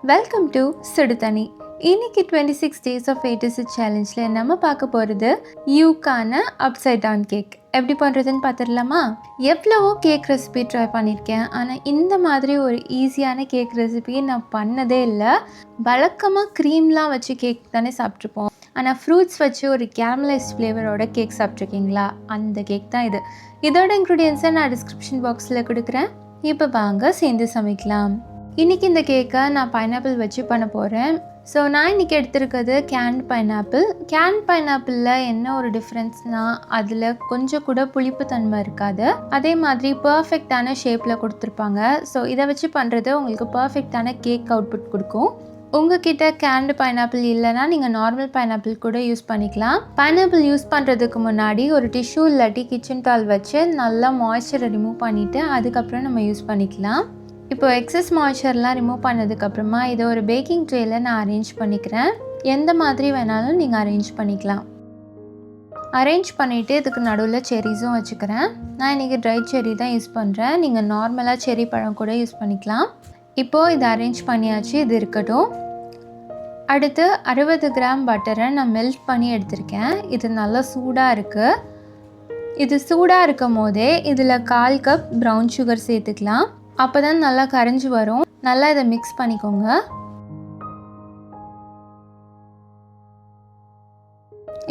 Welcome to சுடுதனி. இன்னைக்கு 26 days of 86 சேலஞ்சில் நம்ம பார்க்க போகிறது யூக்கான அப்சைட் டவுன் கேக் எப்படி பண்ணுறதுன்னு பார்த்துடலாமா? எவ்வளவோ கேக் ரெசிபி ட்ரை பண்ணியிருக்கேன், ஆனால் இந்த மாதிரி ஒரு ஈஸியான கேக் ரெசிபி நான் பண்ணதே இல்லை. வழக்கமாக க்ரீம்லாம் வச்சு கேக் தானே சாப்பிட்ருப்போம், ஆனால் ஃப்ரூட்ஸ் வச்சு ஒரு கேரமலைஸ்ட் ஃப்ளேவரோட கேக் சாப்பிட்ருக்கீங்களா? அந்த கேக் தான் இது. இதோட இன்க்ரீடியன்ஸை நான் டிஸ்கிரிப்ஷன் பாக்ஸில் கொடுக்குறேன். இப்போ வாங்க சேர்ந்து சமைக்கலாம். இன்றைக்கி இந்த கேக்கை நான் பைனாப்பிள் வச்சு பண்ண போகிறேன். ஸோ நான் இன்றைக்கி எடுத்துருக்கிறது கேன்ட் பைனாப்பிள். கேன்ட் பைனாப்பிளில் என்ன ஒரு டிஃப்ரென்ஸ்னால் அதில் கொஞ்சம் கூட புளிப்பு தன்மை இருக்காது, அதே மாதிரி பர்ஃபெக்டான ஷேப்பில் கொடுத்துருப்பாங்க. ஸோ இதை வச்சு பண்ணுறது உங்களுக்கு பர்ஃபெக்டான கேக் அவுட்புட் கொடுக்கும். உங்ககிட்ட கேன்டு பைனாப்பிள் இல்லைனா நீங்கள் நார்மல் பைனாப்பிள் கூட யூஸ் பண்ணிக்கலாம். பைனாப்பிள் யூஸ் பண்ணுறதுக்கு முன்னாடி ஒரு டிஷ்யூ இல்லாட்டி கிச்சன் டால் வச்சு நல்லா மாய்ஸ்சரை ரிமூவ் பண்ணிவிட்டு அதுக்கப்புறம் நம்ம யூஸ் பண்ணிக்கலாம். இப்போ எக்ஸஸ் மாய்ஸ்சர்லாம் ரிமூவ் பண்ணதுக்கப்புறமா இதை ஒரு பேக்கிங் ட்ரேயில் நான் அரேஞ்ச் பண்ணிக்கிறேன். எந்த மாதிரி வேணாலும் நீங்கள் அரேஞ்ச் பண்ணிக்கலாம். அரேஞ்ச் பண்ணிவிட்டு இதுக்கு நடுவில் செரிஸும் வச்சுக்கிறேன். நான் இன்றைக்கி ட்ரை செரி தான் யூஸ் பண்ணுறேன், நீங்கள் நார்மலாக செரி பழம் கூட யூஸ் பண்ணிக்கலாம். இப்போது இதை அரேஞ்ச் பண்ணியாச்சு, இது இருக்கட்டும். அடுத்து 60 கிராம் பட்டரை நான் மெல்ட் பண்ணி எடுத்திருக்கேன். இது நல்லா சூடாக இருக்குது. இது சூடாக இருக்கும் போதே இதில் 1/4 கப் ப்ரௌன் சுகர் சேர்த்துக்கலாம். அப்போ தான் நல்லா கரைஞ்சி வரும். நல்லா இதை மிக்ஸ் பண்ணிக்கோங்க.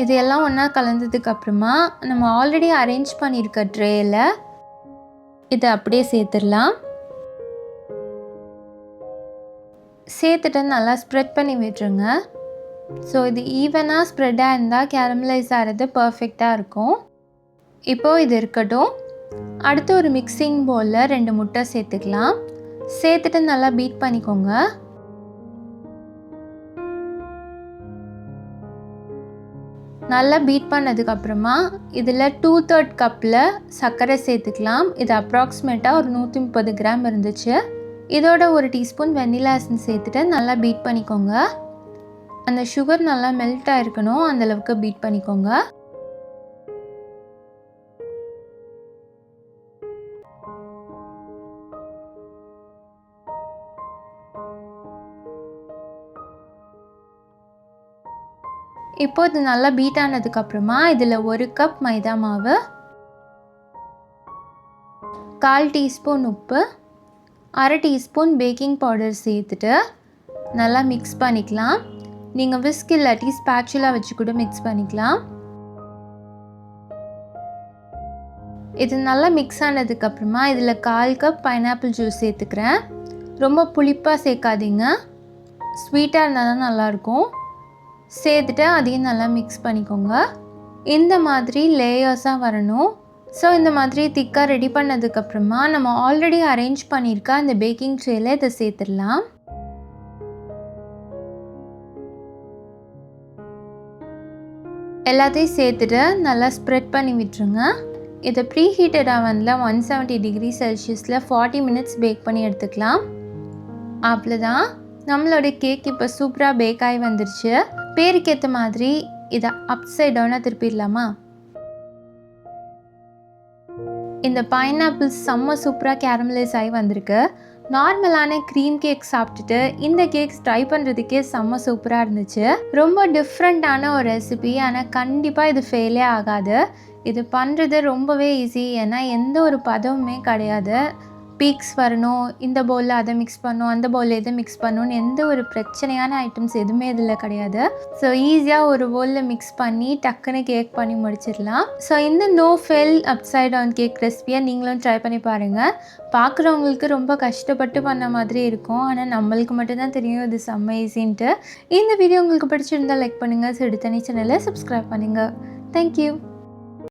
இது எல்லாம் ஒன்றா கலந்ததுக்கப்புறமா நம்ம ஆல்ரெடி அரேஞ்ச் பண்ணியிருக்க ட்ரேயில் இதை அப்படியே சேர்த்துடலாம். சேர்த்துட்டு நல்லா ஸ்ப்ரெட் பண்ணி விட்டுருங்க. ஸோ இது ஈவனாக ஸ்ப்ரெட்டாக இருந்தால் கேரமலைஸ் ஆகிறது பர்ஃபெக்டாக இருக்கும். இப்போது இது இருக்கட்டும். அடுத்து ஒரு மிக்சிங் பவுலில் 2 முட்டை சேர்த்துக்கலாம். சேர்த்துட்டு நல்லா பீட் பண்ணிக்கோங்க. நல்லா பீட் பண்ணதுக்கப்புறமா இதில் 2/3 கப்பில் சர்க்கரை சேர்த்துக்கலாம். இது அப்ராக்சிமேட்டாக ஒரு 130 கிராம் இருந்துச்சு. இதோட 1 டீஸ்பூன் வெண்ணிலா எசன்ஸ் சேர்த்துட்டு நல்லா பீட் பண்ணிக்கோங்க. அந்த சுகர் நல்லா மெல்ட் ஆகிருக்கணும், அந்தளவுக்கு பீட் பண்ணிக்கோங்க. இப்போ இது நல்லா பீட் ஆனதுக்கப்புறமா இதில் 1 கப் மைதா மாவு, 1/4 டீஸ்பூன் உப்பு, 1/2 டீஸ்பூன் பேக்கிங் பவுடர் சேர்த்துட்டு நல்லா மிக்ஸ் பண்ணிக்கலாம். நீங்கள் விஸ்க் இல்லாட்டி ஸ்பேச்சுலா வச்சு கூட மிக்ஸ் பண்ணிக்கலாம். இது நல்லா மிக்ஸ் ஆனதுக்கப்புறமா இதில் 1/4 கப் பைனாப்பிள் ஜூஸ் சேர்த்துக்கிறேன். ரொம்ப புளிப்பாக சேர்க்காதீங்க, ஸ்வீட்டாக இருந்தால் தான் நல்லாயிருக்கும். சேர்த்துட்டு அதையும் நல்லா மிக்ஸ் பண்ணிக்கோங்க. இந்த மாதிரி லேயர்ஸாக வரணும். ஸோ இந்த மாதிரி திக்காக ரெடி பண்ணதுக்கப்புறமா நம்ம ஆல்ரெடி அரேஞ்ச் பண்ணியிருக்க அந்த பேக்கிங் ட்ரேயில் இதை சேர்த்துடலாம். எல்லாத்தையும் சேர்த்துட்டு நல்லா ஸ்ப்ரெட் பண்ணி விட்டுருங்க. இதை ப்ரீ ஹீட்டட் அவனில் 170 டிகிரி செல்சியஸில் 40 மினிட்ஸ் பேக் பண்ணி எடுத்துக்கலாம். அவ்வளோதான், நம்மளோட கேக் இப்போ சூப்பராக பேக் ஆகி வந்துருச்சு. பேருக்கு ஏற்ற மாதிரி இதை அப்சைட் டவுனாக திருப்பிடலாமா? இந்த பைனாப்பிள் செம்ம சூப்பராக கேரமலைஸ் ஆகி வந்திருக்கு. நார்மலான க்ரீம் கேக் சாப்பிட்டுட்டு இந்த கேக்ஸ் ட்ரை பண்ணுறதுக்கே செம்ம சூப்பராக இருந்துச்சு. ரொம்ப டிஃப்ரெண்ட்டான ஒரு ரெசிபி, ஆனால் கண்டிப்பாக இது ஃபெயிலே ஆகாது. இது பண்ணுறது ரொம்பவே ஈஸி, ஏன்னா எந்த ஒரு பதவுமே கிடையாது. பீக்ஸ் வரணும், இந்த பவுலில் அதை மிக்ஸ் பண்ணணும், அந்த பவுலில் இதை மிக்ஸ் பண்ணணும்னு எந்த ஒரு பிரச்சனையான ஐட்டம்ஸ் எதுவுமே இதில் கிடையாது. ஸோ ஈஸியாக ஒரு பவுலில் மிக்ஸ் பண்ணி டக்குன்னு கேக் பண்ணி முடிச்சிடலாம். ஸோ இந்த no fail upside down cake ரெசிபியை நீங்களும் ட்ரை பண்ணி பாருங்கள். பார்க்குறவங்களுக்கு ரொம்ப கஷ்டப்பட்டு பண்ண மாதிரி இருக்கும், ஆனால் நம்மளுக்கு மட்டும்தான் தெரியும் இது செம்ம ஈஸின்ட்டு. இந்த வீடியோ உங்களுக்கு பிடிச்சிருந்தால் லைக் பண்ணுங்கள், சுடுதனி சேனலை சப்ஸ்கிரைப் பண்ணுங்கள். தேங்க்யூ.